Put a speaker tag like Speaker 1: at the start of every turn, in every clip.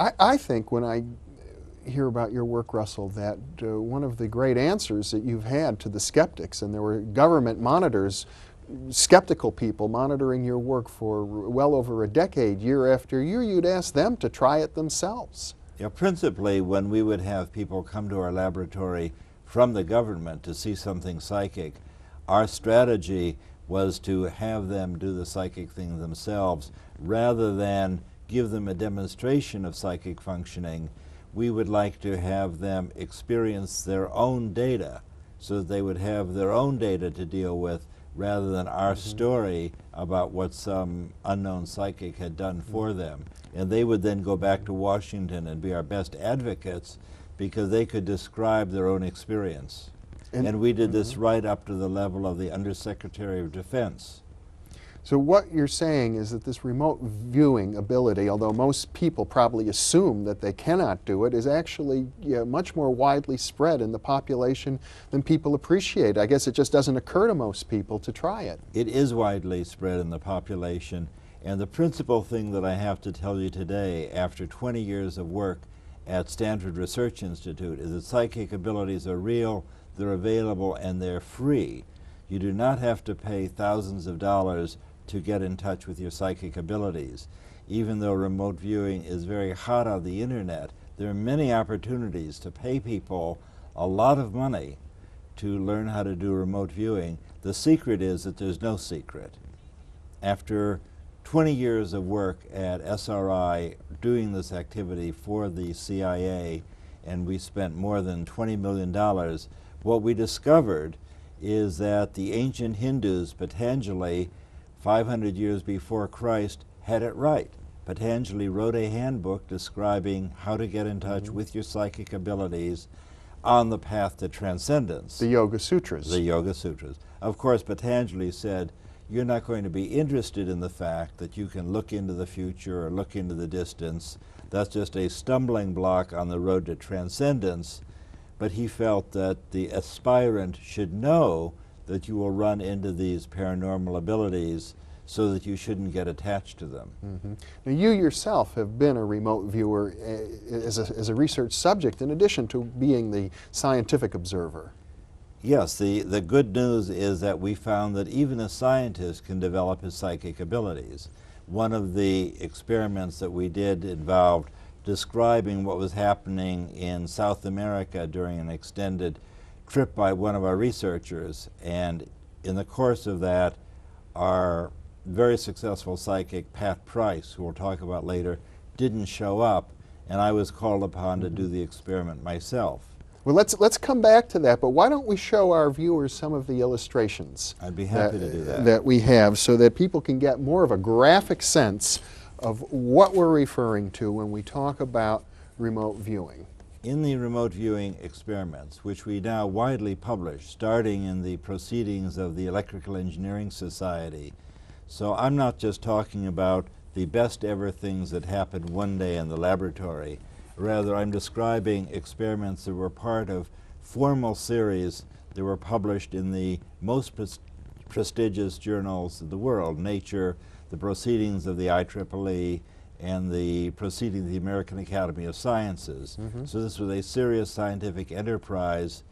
Speaker 1: I think when I hear about your work, Russell, that one of the great answers that you've had to the skeptics, and there were government monitors, skeptical people monitoring your work for well over a decade, year after year, you'd ask them to try it themselves.
Speaker 2: Yeah, principally when we would have people come to our laboratory from the government to see something psychic, our strategy was to have them do the psychic thing themselves rather than give them a demonstration of psychic functioning. We would like to have them experience their own data so that they would have their own data to deal with rather than our story about what some unknown psychic had done for them. And they would then go back to Washington and be our best advocates because they could describe their own experience. And we did this right up to the level of the Undersecretary of Defense.
Speaker 1: So what you're saying is that this remote viewing ability, although most people probably assume that they cannot do it, is actually much more widely spread in the population than people appreciate. I guess it just doesn't occur to most people to try it.
Speaker 2: It is widely spread in the population, and the principal thing that I have to tell you today, after 20 years of work at Stanford Research Institute, is that psychic abilities are real, they're available, and they're free. You do not have to pay thousands of dollars to get in touch with your psychic abilities. Even though remote viewing is very hot on the internet, there are many opportunities to pay people a lot of money to learn how to do remote viewing. The secret is that there's no secret. After 20 years of work at SRI doing this activity for the CIA, and we spent more than $20 million, what we discovered is that the ancient Hindus, Patanjali, 500 years before Christ, had it right. Patanjali wrote a handbook describing how to get in touch with your psychic abilities on the path to transcendence.
Speaker 1: The Yoga Sutras.
Speaker 2: The Yoga Sutras. Of course, Patanjali said, you're not going to be interested in the fact that you can look into the future or look into the distance. That's just a stumbling block on the road to transcendence. But he felt that the aspirant should know that you will run into these paranormal abilities so that you shouldn't get attached to them.
Speaker 1: Now, you yourself have been a remote viewer as a research subject in addition to being the scientific observer.
Speaker 2: Yes, the good news is that we found that even a scientist can develop his psychic abilities. One of the experiments that we did involved describing what was happening in South America during an extended trip by one of our researchers, and in the course of that, our very successful psychic, Pat Price, who we'll talk about later, didn't show up, and I was called upon to do the experiment myself.
Speaker 1: Well, let's come back to that, but why don't we show our viewers some of the illustrations
Speaker 2: I'd be happy to do that.
Speaker 1: That we have, so that people can get more of a graphic sense of what we're referring to when we talk about remote viewing.
Speaker 2: In the remote viewing experiments, which we now widely publish, starting in the Proceedings of the Electrical Engineering Society, so I'm not just talking about the best ever things that happened one day in the laboratory. Rather, I'm describing experiments that were part of formal series that were published in the most prestigious journals of the world, Nature, the Proceedings of the IEEE, and the Proceedings of the American Academy of Sciences. So this was a serious scientific enterprise,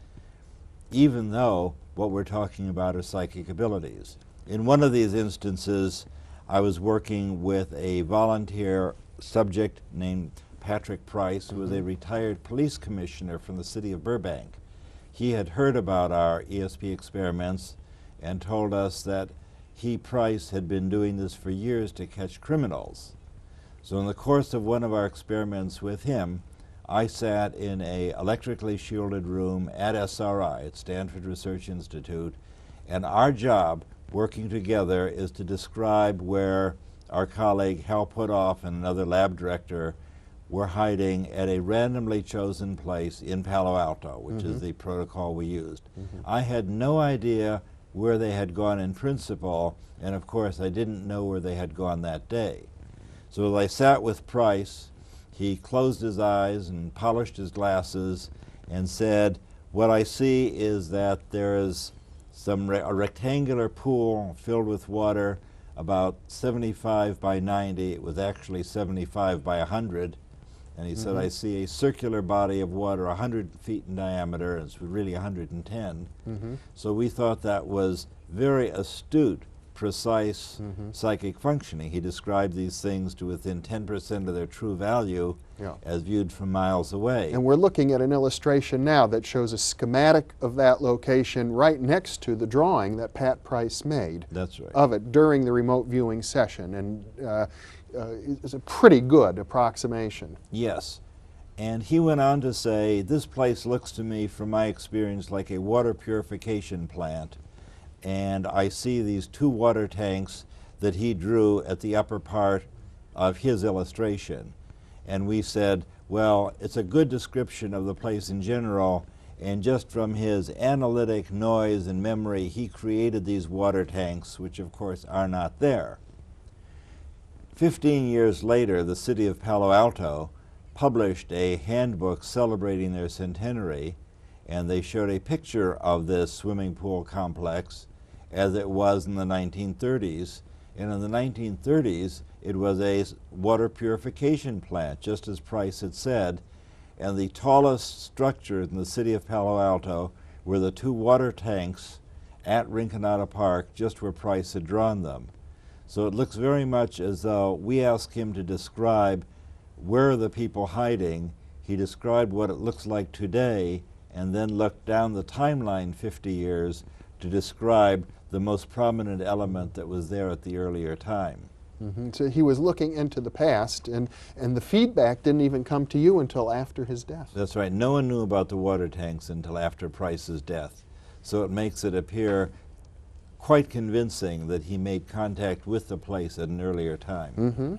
Speaker 2: even though what we're talking about are psychic abilities. In one of these instances, I was working with a volunteer subject named Patrick Price, who was a retired police commissioner from the city of Burbank. He had heard about our ESP experiments and told us that he, Price, had been doing this for years to catch criminals. So in the course of one of our experiments with him, I sat in an electrically shielded room at SRI, at Stanford Research Institute, and our job, working together, is to describe where our colleague Hal Putoff and another lab director were hiding at a randomly chosen place in Palo Alto, which is the protocol we used. I had no idea where they had gone in principle, and of course I didn't know where they had gone that day. So as I sat with Price, he closed his eyes and polished his glasses and said, what I see is that there is a rectangular pool filled with water about 75 by 90. It was actually 75 by 100. And he said, I see a circular body of water 100 feet in diameter, and it's really 110. So we thought that was very astute, precise psychic functioning. He described these things to within 10% of their true value as viewed from miles away.
Speaker 1: And we're looking at an illustration now that shows a schematic of that location right next to the drawing that Pat Price made.
Speaker 2: That's right.
Speaker 1: Of it during the remote viewing session. And it's a pretty good approximation.
Speaker 2: Yes. And he went on to say, this place looks to me, from my experience, like a water purification plant. And I see these 2 water tanks that he drew at the upper part of his illustration. And we said, well, it's a good description of the place in general, and just from his analytic noise and memory, he created these water tanks, which of course are not there. 15 years later, the city of Palo Alto published a handbook celebrating their centenary, and they showed a picture of this swimming pool complex as it was in the 1930s. And in the 1930s, it was a water purification plant, just as Price had said. And the tallest structure in the city of Palo Alto were the 2 water tanks at Rinconada Park, just where Price had drawn them. So it looks very much as though we asked him to describe where are the people hiding. He described what it looks like today, and then looked down the timeline 50 years to describe the most prominent element that was there at the earlier time.
Speaker 1: So he was looking into the past, and the feedback didn't even come to you until after his death.
Speaker 2: That's right. No one knew about the water tanks until after Price's death. So it makes it appear quite convincing that he made contact with the place at an earlier time.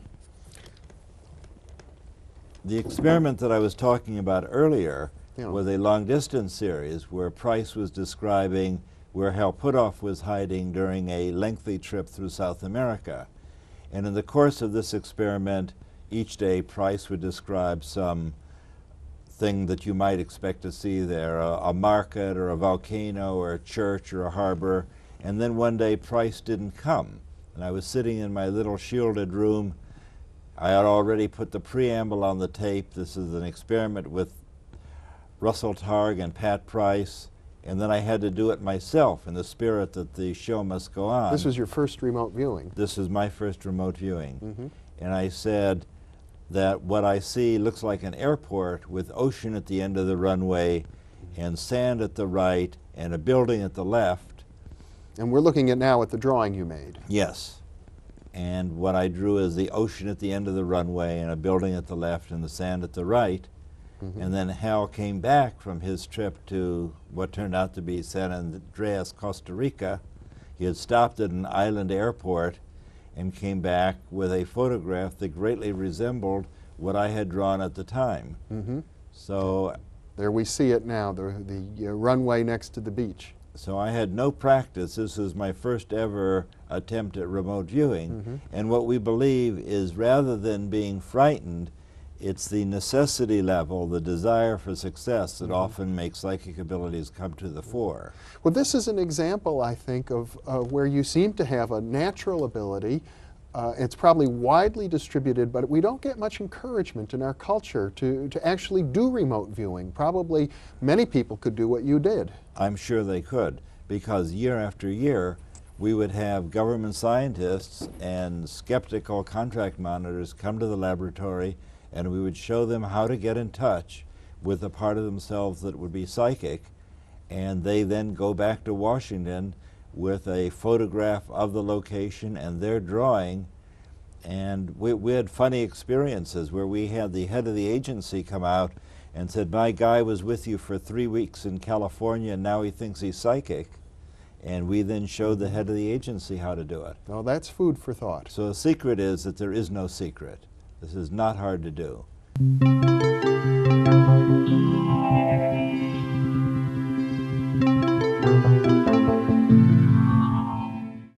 Speaker 2: The experiment that I was talking about earlier was a long-distance series where Price was describing where Hal Puthoff was hiding during a lengthy trip through South America. And in the course of this experiment, each day Price would describe some thing that you might expect to see there, a market or a volcano or a church or a harbor. And then one day Price didn't come. And I was sitting in my little shielded room. I had already put the preamble on the tape. This is an experiment with Russell Targ and Pat Price. And then I had to do it myself in the spirit that the show must go on.
Speaker 1: This was your first remote viewing.
Speaker 2: This is my first remote viewing. And I said that what I see looks like an airport with ocean at the end of the runway and sand at the right and a building at the left.
Speaker 1: And we're looking at now at the drawing you made.
Speaker 2: Yes. And what I drew is the ocean at the end of the runway and a building at the left and the sand at the right. And then Hal came back from his trip to what turned out to be San Andreas, Costa Rica. He had stopped at an island airport and came back with a photograph that greatly resembled what I had drawn at the time. So
Speaker 1: there we see it now, the runway next to the beach.
Speaker 2: So I had no practice. This was my first ever attempt at remote viewing. And what we believe is, rather than being frightened, it's the necessity level, the desire for success that often makes psychic abilities come to the fore.
Speaker 1: Well, this is an example, I think, of where you seem to have a natural ability. It's probably widely distributed, but we don't get much encouragement in our culture to actually do remote viewing. Probably many people could do what you did.
Speaker 2: I'm sure they could, because year after year, we would have government scientists and skeptical contract monitors come to the laboratory, and we would show them how to get in touch with a part of themselves that would be psychic, and they then go back to Washington with a photograph of the location and their drawing. And we had funny experiences where we had the head of the agency come out and said, my guy was with you for 3 weeks in California and now he thinks he's psychic. And we then showed the head of the agency how to do it.
Speaker 1: Well, that's food for thought.
Speaker 2: So the secret is that there is no secret. This is not hard to do.